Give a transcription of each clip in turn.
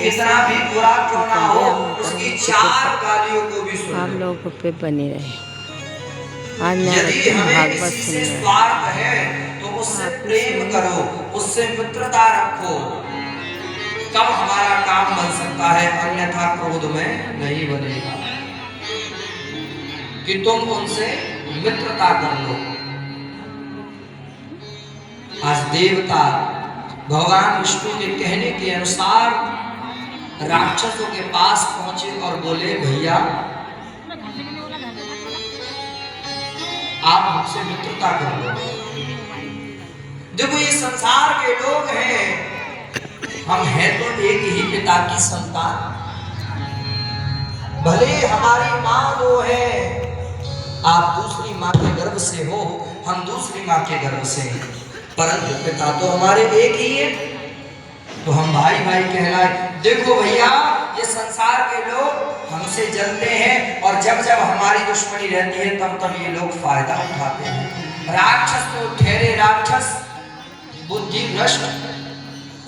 कितना भी बुरा क्यों ना हो, उसकी 4 गालियों को भी सुन आप लो। लोगों पे बने रहे। आज मैं यदि हमें भागवत किसी से सुनना स्वार्थ है तो उससे आप ही प्रेम सुनिए। करो, उससे मित्रता रखो, तब हमारा काम बन सकता है, अन्यथा क्रोध में नहीं बनेगा। कि तुम उनसे मित्रता कर लो। आज देवता भगवान विष्णु के कहने के अनुसार राक्षसों के पास पहुंचे और बोले, भैया आप हमसे मित्रता कर लो। देखो ये संसार के लोग हैं, हम हैं तो एक ही पिता की संतान। भले हमारी माँ दो है, आप दूसरी माँ के गर्भ से हो, हम दूसरी माँ के गर्भ से हैं, परंतु पिता तो हमारे एक ही है, तो हम भाई भाई कहलाए। देखो भैया ये संसार के लोग हमसे जलते हैं और जब जब हमारी दुश्मनी रहती है तब तब ये लोग फायदा उठाते हैं। राक्षस तो ठहरे राक्षस, बुद्धि भ्रष्ट,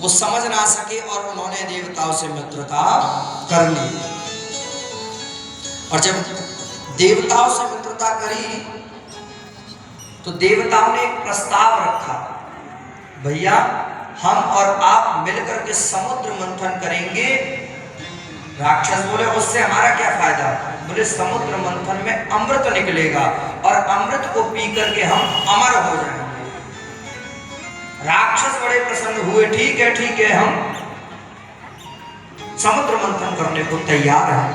वो समझ ना सके और उन्होंने देवताओं से मित्रता कर ली। और जब देवताओं से मित्रता करी तो देवताओं ने एक प्रस्ताव रखा, भैया हम और आप मिलकर के समुद्र मंथन करेंगे। राक्षस बोले, उससे हमारा क्या फायदा? बोले, समुद्र मंथन में अमृत निकलेगा और अमृत को पी करके हम अमर हो जाएंगे। राक्षस बड़े प्रसन्न हुए, ठीक है हम समुद्र मंथन करने को तैयार हैं।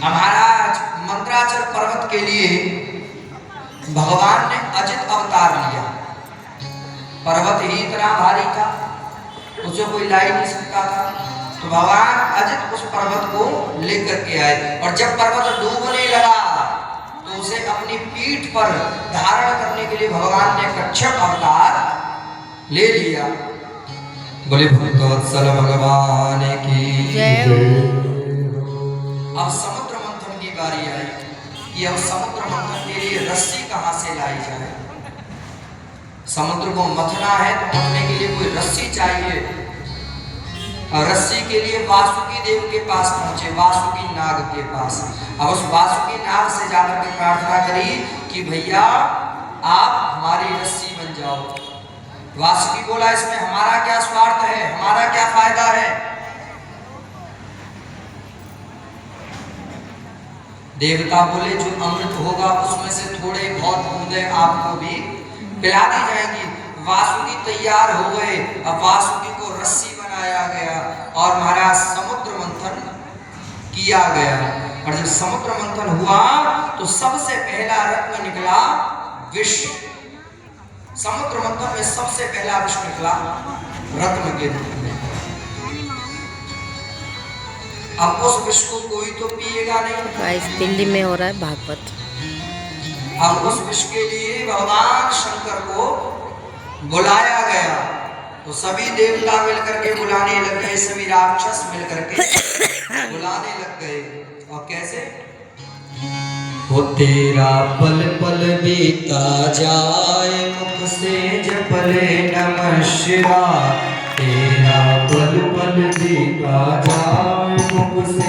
महाराज मंत्राचल पर्वत के लिए भगवान ने अजित अवतार लिया। पर्वत ही इतना भारी था, उसे कोई ला ही नहीं सकता था, तो भगवान अजित उस पर्वत को लेकर के आए। और जब पर्वत डूबने लगा तो उसे अपनी पीठ पर धारण करने के लिए भगवान ने कच्छप अवतार ले लिया। बोले भक्तवत्सल भगवान की जय। अब समुद्र मंथन की बारी आई कि अब समुद्र मंथन के लिए रस्सी कहां से लाई जाए। समुद्र को मथना है तो मथने के लिए कोई रस्सी चाहिए, और रस्सी के लिए वासुकी देव के पास पहुंचे, वासुकी नाग के पास। अब उस वासुकी नाग से जाकर के प्रार्थना करी कि भैया आप हमारी रस्सी बन जाओ। वासुकी बोला, इसमें हमारा क्या स्वार्थ है, हमारा क्या फायदा है? देवता बोले, जो अमृत होगा उसमें से थोड़े बहुत बूंदें आपको भी पिला दी जाएंगी। वासुकी तैयार हो गए, अब वासुकी को रस्सी बनाया गया और महाराज समुद्र मंथन किया गया। और जब समुद्र मंथन हुआ तो सबसे पहला रत्न निकला विष। समुद्र मंथन में सबसे पहला विष निकला रत्न के रूप में। अब उस विष को कोई तो पिएगा नहीं। इस दिल्ली में हो रहा है भागवत। अब उस विष के लिए भगवान शंकर को बुलाया गया, तो सभी देवता मिलकर के बुलाने लग गए, सभी राक्षस मिलकर के बुलाने लग गए। और कैसे? वो तेरा पल पल बीता जाए, मुख से जपले नमः शिवाय। तेरा पल पल बीता जाए, मुख से